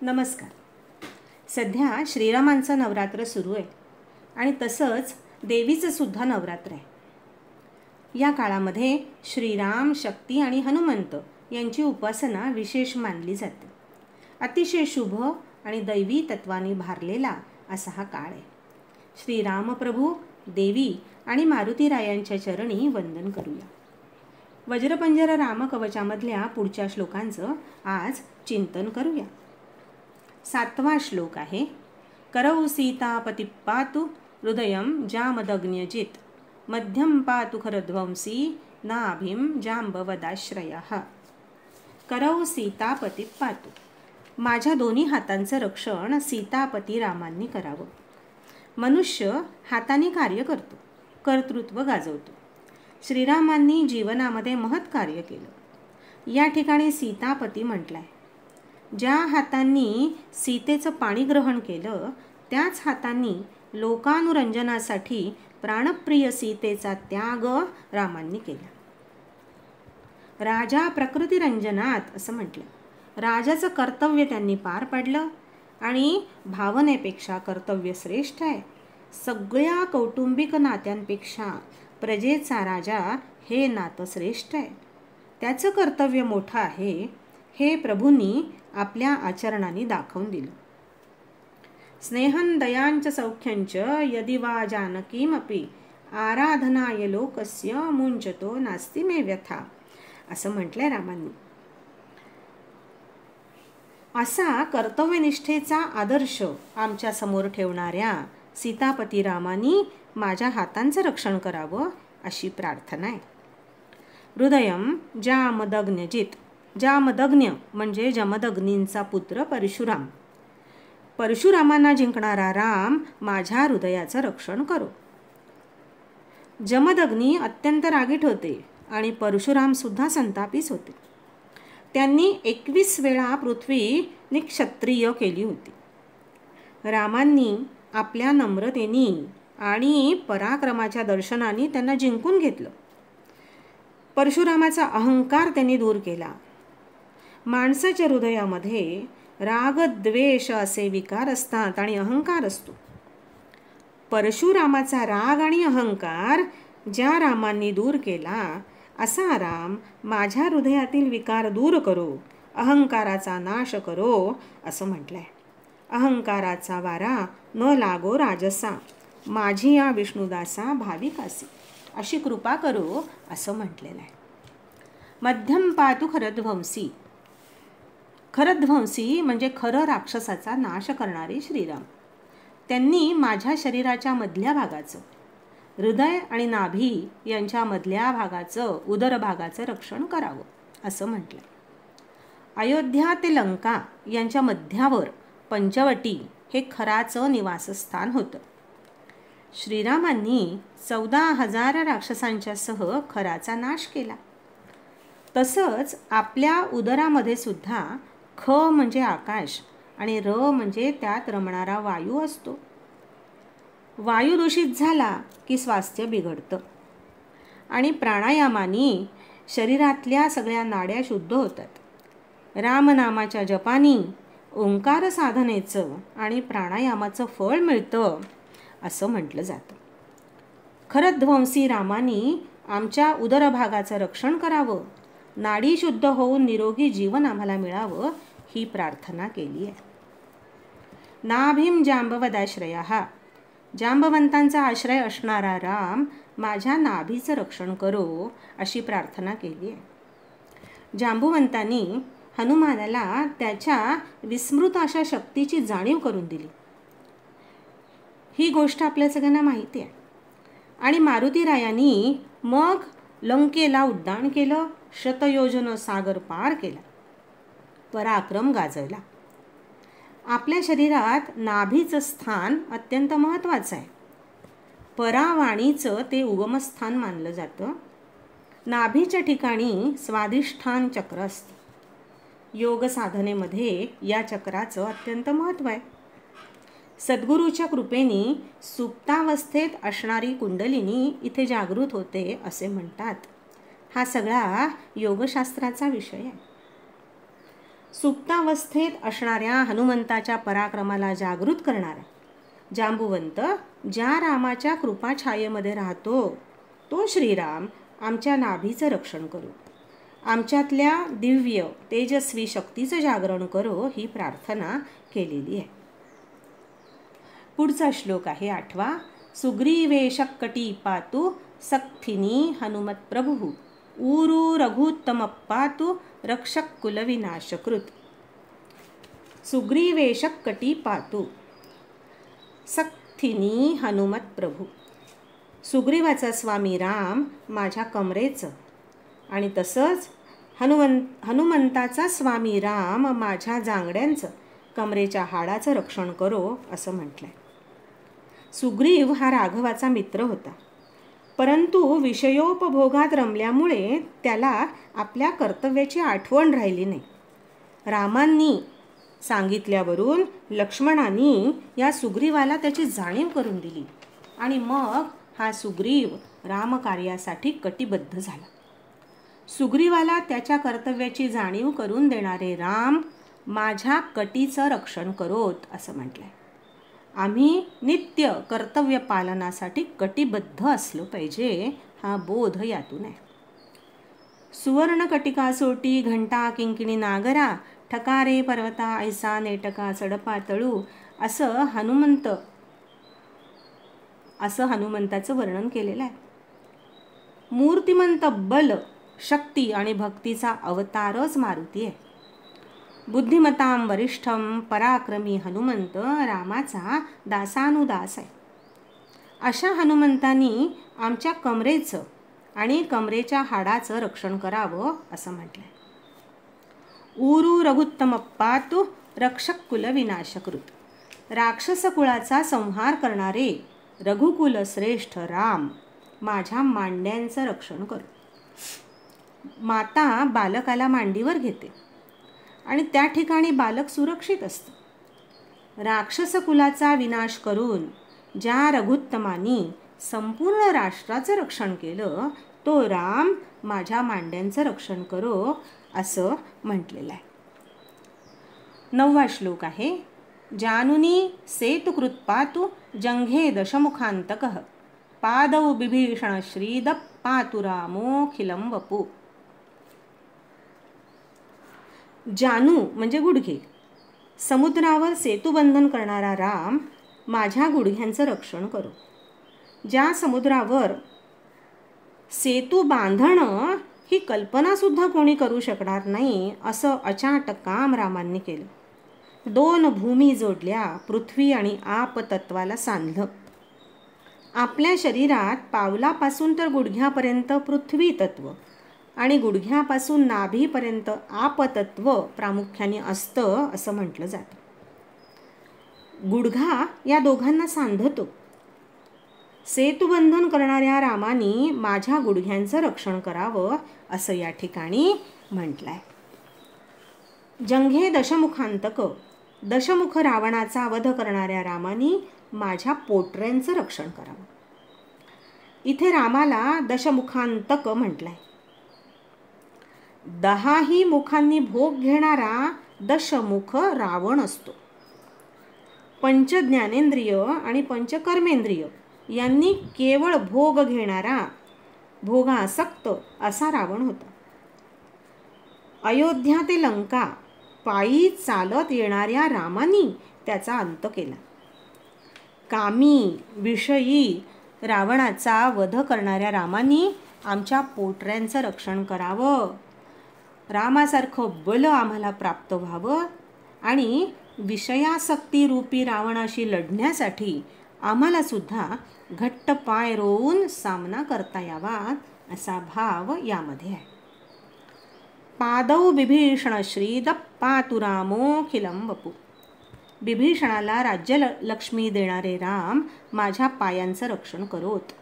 नमस्कार. सध्या श्रीरामांचं नवरात्र सुरू आहे आणि तसंच देवीचं सुद्धा नवरात्र आहे. या काळामध्ये श्रीराम, शक्ती आणि हनुमंत यांची उपासना विशेष मानली जाते. अतिशय शुभ आणि दैवी तत्वांनी भारलेला असा हा काळ आहे. श्रीरामप्रभू, देवी आणि मारुतीरायांच्या चरणी वंदन करूया. वज्रपंजर रामकवचामधल्या पुढच्या श्लोकांचं आज चिंतन करूया. 7वा श्लोक आहे. करौ सीतापती पातु हृदयं जामदग्न्यजित मध्यम पातु खरध्वंसी नाभिं जांबवदाश्रयः. करौ सीतापती पातु. माझ्या दोन्ही हातांचं रक्षण सीतापती रामांनी करावं. मनुष्य हाताने कार्य करतो, कर्तृत्व गाजवतो. श्रीरामांनी जीवनामध्ये महत् कार्य केलं. या ठिकाणी सीतापती म्हटलंय. ज्या हातांनी सीतेचं पाणी ग्रहण केलं त्याच हातांनी लोकानुरंजनासाठी प्राणप्रिय सीतेचा त्याग रामांनी केला. राजा प्रकृतिरंजनात असं म्हटलं. राजाचं कर्तव्य त्यांनी पार पाडलं आणि भावनेपेक्षा कर्तव्य श्रेष्ठ आहे. सगळ्या कौटुंबिक नात्यांपेक्षा प्रजेचा राजा हे नातं श्रेष्ठ आहे. त्याचं कर्तव्य मोठं आहे हे प्रभूंनी आपल्या आचरणाने दाखवून दिलं. स्नेहं दयांच सौख्यंच यदि वा जानकीमपि आराधनाय लोकस्य मुंचतो नास्ति मे व्यथा असं म्हटलंय रामांनी. असा कर्तव्यनिष्ठेचा आदर्श आमच्या समोर ठेवणाऱ्या सीतापती रामांनी माझ्या हातांचं रक्षण करावं अशी प्रार्थना आहे. हृदयं जामदग्न्यजित. जामदग्न्य म्हणजे जमदग्नींचा पुत्र परशुराम. परशुरामांना जिंकणारा राम माझ्या हृदयाचं रक्षण करो. जमदग्नी अत्यंत रागीट होते आणि परशुराम सुद्धा संतापीस होते. त्यांनी 21 वेळा पृथ्वी निक्षत्रिय केली होती. रामांनी आपल्या नम्रतेने आणि पराक्रमाच्या दर्शनाने त्यांना जिंकून घेतलं. परशुरामाचा अहंकार त्यांनी दूर केला. माणसाच्या हृदयामध्ये राग, द्वेष असे विकार असतात आणि अहंकार असतो. परशुरामाचा राग आणि अहंकार ज्या रामांनी दूर केला असा राम माझ्या हृदयातील विकार दूर करो, अहंकाराचा नाश करो असं म्हटलंय. अहंकाराचा वारा न लागो राजसा, माझी या विष्णुदासा भाविकासी अशी कृपा करो असं म्हटलेलं आहे. मध्यम पातु खरध्वंसी. खरध्वंसी म्हणजे खरं राक्षसाचा नाश करणारे श्रीराम. त्यांनी माझ्या शरीराच्या मधल्या भागाचं, हृदय आणि नाभी यांच्या मधल्या भागाचं, उदर भागाचं रक्षण करावं असं म्हटलंय. अयोध्या ते लंका यांच्या मध्यावर पंचवटी हे खराचं निवासस्थान होतं. श्रीरामांनी 14,000 राक्षसांच्या सह खराचा नाश केला. तसंच आपल्या उदरामध्ये सुद्धा ख म्हणजे आकाश आणि र म्हणजे त्यात रमणारा वायू असतो. वायू दूषित झाला की स्वास्थ्य बिघडतं आणि प्राणायामाने शरीरातल्या सगळ्या नाड्या शुद्ध होतात. रामनामाच्या जपानी ओंकार साधनेचं आणि प्राणायामाचं फळ मिळतं असं म्हटलं जातं. खरध्वंसी रामांनी आमच्या उदरभागाचं रक्षण करावं, नाडी शुद्ध होऊन निरोगी जीवन आम्हाला मिळावं ही प्रार्थना केली आहे. नाभिं जांबवदाश्रयः. जांबवंतांचा आश्रय असणारा राम माझ्या नाभीचं रक्षण करो अशी प्रार्थना केली आहे. जांबुवंतांनी हनुमानाला त्याच्या विस्मृत अशा शक्तीची जाणीव करून दिली. ही गोष्ट आपल्या सगळ्यांना माहिती आहे. आणि मारुतीरायांनी मग लंकेला उड्डाण केलं, शतयोजन सागर पार केला, पराक्रम गाजवला. आपल्या शरीरात नाभीचं स्थान अत्यंत महत्त्वाचं आहे. परावाणीचं ते उगमस्थान मानलं जातं. नाभीच्या ठिकाणी स्वाधिष्ठान चक्र असतं. योग साधनेमध्ये या चक्राचं अत्यंत महत्त्व आहे. सद्गुरूच्या कृपेने सुप्तावस्थेत असणारी कुंडलिनी इथे जागृत होते असे म्हणतात. हा सगळा योगशास्त्राचा विषय आहे. सुप्तावस्थेत असणाऱ्या हनुमंताच्या पराक्रमाला जागृत करणारा जांबुवंत ज्या रामाच्या कृपाछायेमध्ये राहतो तो श्रीराम आमच्या नाभीचं रक्षण करो, आमच्यातल्या दिव्य तेजस्वी शक्तीचं जागरण करो, ही प्रार्थना केलेली आहे. पुढचा श्लोक आहे 8वा. सुग्रीवेशक्कटी पातु सक्थिनी हनुमत प्रभु ऊरू रघुत्तम पातु रक्षक कुलविनाशकृत. सुग्रीवेशक्कटी पातु सक्थिनी हनुमत प्रभु. सुग्रीवाचा स्वामी राम माझ्या कमरेचं आणि तसंच हनुमंताचा स्वामी राम माझ्या जांगड्यांचं, कमरेच्या हाडाचं रक्षण करो, असं म्हटलंय. सुग्रीव हा राघवाचा मित्र होता, परंतु विषयोपभोगात रमल्यामुळे त्याला आपल्या कर्तव्याची आठवण राहिली नाही. रामांनी सांगितल्यावरून लक्ष्मणांनी या सुग्रीवाला त्याची जाणीव करून दिली आणि मग हा सुग्रीव रामकार्यासाठी कटिबद्ध झाला. सुग्रीवाला त्याच्या कर्तव्याची जाणीव करून देणारे राम माझ्या कटीचं रक्षण करोत, असं म्हटलंय. आम्ही नित्य कर्तव्य पालनासाठी कटिबद्ध असलो पाहिजे, हा बोध यातून आहे. सुवर्ण कटिका सोटी घंटा किंकिणी नागरा ठकारे पर्वता ऐसा नेटका चढपा तळू, असं हनुमंताचं वर्णन केलेलं आहे. मूर्तिमंत बल, शक्ती आणि भक्तीचा अवतारच मारुती आहे. बुद्धिमतां वरिष्ठम पराक्रमी हनुमंत रामाचा दासानुदास आहे. अशा हनुमंतांनी आमच्या कमरेचं आणि कमरेच्या हाडाचं रक्षण करावं, असं म्हटलंय. ऊरू रघुत्तम पातु रक्षक कुल विनाशकृत. राक्षस कुळाचा संहार करणारे रघुकुल श्रेष्ठ राम माझ्या मांड्यांचं रक्षण करो. माता बालकाला मांडीवर घेते आणि त्या ठिकाणी बालक सुरक्षित असतं. राक्षस कुलाचा विनाश करून ज्या रघुत्तमानी संपूर्ण राष्ट्राचं रक्षण केलं तो राम माझ्या मांड्यांचं रक्षण करो, असं म्हटलेलं आहे. 9वा श्लोक आहे. जानुनी सेतुकृत पातु जंघे दशमुखांतकः पादौ बिभीषण श्रीद पातु रामोखिलं वपु. जानू म्हणजे गुडघे. समुद्रावर सेतुबंधन करणारा राम माझ्या गुडघ्यांचं रक्षण करो. ज्या समुद्रावर सेतू बांधणं ही कल्पनासुद्धा कोणी करू शकणार नाही, असं अचाट काम रामांनी केलं. 2 भूमी जोडल्या, पृथ्वी आणि आप तत्वाला सांधलं. आपल्या शरीरात पावलापासून तर गुडघ्यापर्यंत पृथ्वी तत्व आणि गुडघ्यापासून नाभीपर्यंत आपतत्व प्रामुख्याने असतं, असं म्हटलं जातं. गुडघा या दोघांना सांधतो. सेतुबंधन करणाऱ्या रामानी माझ्या गुडघ्यांचं रक्षण करावं, असं या ठिकाणी म्हटलंय. जंघे दशमुखांतक, दशमुख रावणाचा वध करणाऱ्या रामानी माझ्या पोटऱ्यांचं रक्षण करावं. इथे रामाला दशमुखांतक म्हटलंय. 10 मुखांनी भोग घेणारा दशमुख रावण असतो. पंचज्ञानेंद्रिय आणि पंचकर्मेंद्रिय यांनी केवळ भोग घेणारा भोगासक्त असा रावण होता. अयोध्या ते लंका पायी चालत येणाऱ्या रामानी त्याचा अंत केला. कामी विषयी रावणाचा वध करणाऱ्या रामानी आमच्या पोटऱ्यांचं रक्षण करावं. रामासारखं बल आम्हाला प्राप्त व्हावं आणि विषयासक्ती रूपी रावणाशी लढण्यासाठी आम्हाला सुद्धा घट्ट पाय रोवून सामना करता यावा, असा भाव यामध्ये आहे. पादौ बिभीषण श्रीद पातु रामोखिलं वपु. बिभीषणाला राज्यलक्ष्मी देणारे राम माझ्या पायांचं रक्षण करोत.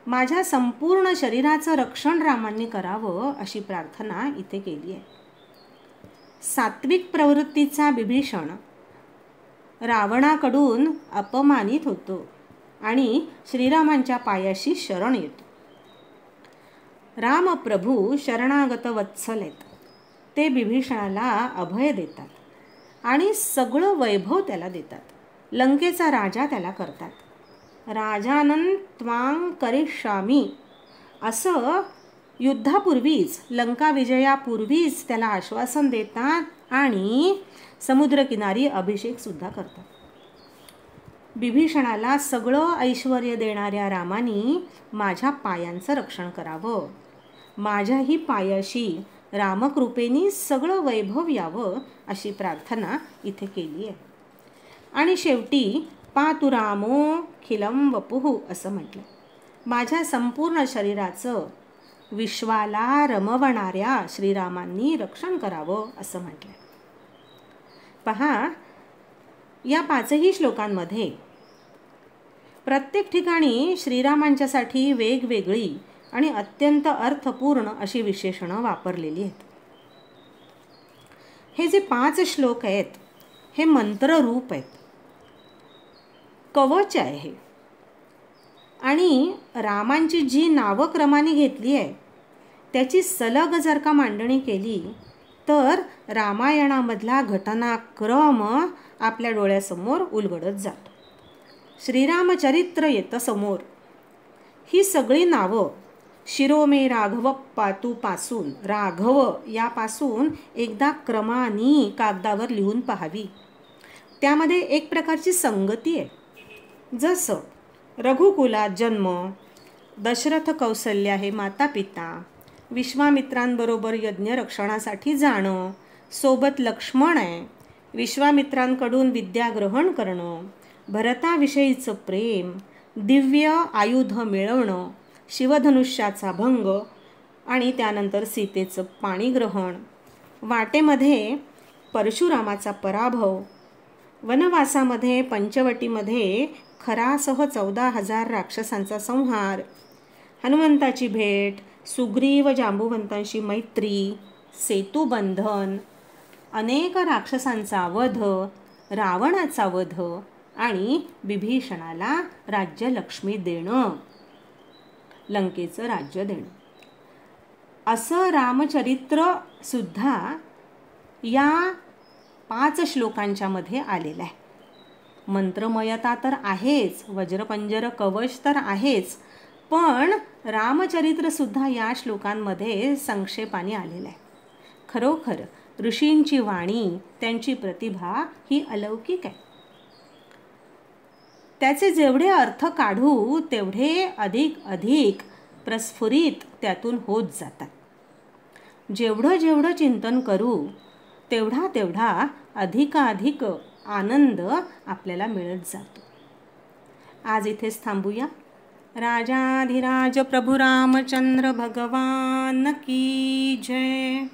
माझ्या संपूर्ण शरीराचं रक्षण रामांनी करावं, अशी प्रार्थना इथे केली आहे. सात्विक प्रवृत्तीचा बिभीषण रावणाकडून अपमानित होतो आणि श्रीरामांच्या पायाशी शरण येतो. रामप्रभू शरणागत वत्सल आहेत. ते बिभीषणाला अभय देतात आणि सगळं वैभव त्याला देतात. लंकेचा राजा त्याला करतात. राजानं त्वां करिष्यामी असं युद्धापूर्वीच, लंका विजयापूर्वीच त्याला आश्वासन देतात आणि समुद्रकिनारी अभिषेकसुद्धा करतात. बिभीषणाला सगळं ऐश्वर्य देणाऱ्या रामाने माझ्या पायांचं रक्षण करावं, माझ्याही पायाशी रामकृपेनी सगळं वैभव यावं अशी प्रार्थना इथे केली आहे. आणि शेवटी पातु रामो खिलं वपुः असं म्हटलं. माझ्या संपूर्ण शरीराचं विश्वाला रमवणाऱ्या श्रीरामांनी रक्षण करावं असं म्हटलं. पहा, या 5ही श्लोकांमध्ये प्रत्येक ठिकाणी श्रीरामांच्यासाठी वेगवेगळी आणि अत्यंत अर्थपूर्ण अशी विशेषणं वापरलेली आहेत. हे जे 5 श्लोक आहेत हे मंत्ररूप आहेत, कवच आहे हे. आणि रामांची जी नावक्रमाने घेतली आहे त्याची सलग जर का मांडणी केली तर रामायणामधला घटनाक्रम आपल्या डोळ्यासमोर उलगडत जातो. श्रीरामचरित्र येतं समोर. ही सगळी नावं शिरोमे राघव पातू पासून, राघव यापासून एकदा क्रमाने कागदावर लिहून पाहावी. त्यामध्ये एक प्रकारची संगती आहे. जसं रघुकुलात जन्म, दशरथ कौसल्या हे माता पिता, विश्वामित्रांबरोबर यज्ञरक्षणासाठी जाणं, सोबत लक्ष्मण आहे, विश्वामित्रांकडून विद्या ग्रहण करणं, भरताविषयीचं प्रेम, दिव्य आयुध मिळवणं, शिवधनुष्याचा भंग आणि त्यानंतर सीतेचं पाणीग्रहण, वाटेमध्ये परशुरामाचा पराभव, वनवासामध्ये पंचवटीमध्ये खरासह 14,000 राक्षसांचा संहार, हनुमंताची भेट, सुग्रीव जांबुवंतांशी मैत्री, सेतुबंधन, अनेक राक्षसांचा वध, रावणाचा वध आणि बिभीषणाला राज्यलक्ष्मी देणं, लंकेचं राज्य देणं, असं रामचरित्र सुद्धा या 5 श्लोकांच्या मध्ये आलेलं आहे. मंत्रमयता तर आहेच, वज्रपंजर कवच तर आहेच, पण रामचरित्र सुद्धा या श्लोकांमध्ये संक्षेपाने आलेलं आहे. खरोखर ऋषींची वाणी, त्यांची प्रतिभा ही अलौकिक आहे. त्याचे जेवढे अर्थ काढू तेवढे अधिक प्रस्फुरित त्यातून होत जातात. जेवढं जेवढं चिंतन करू तेवढा अधिकाधिक आनंद आपल्याला मिळत जातो. आज इथेच थांबूया. राजाधिराज प्रभू रामचंद्र भगवान की जय.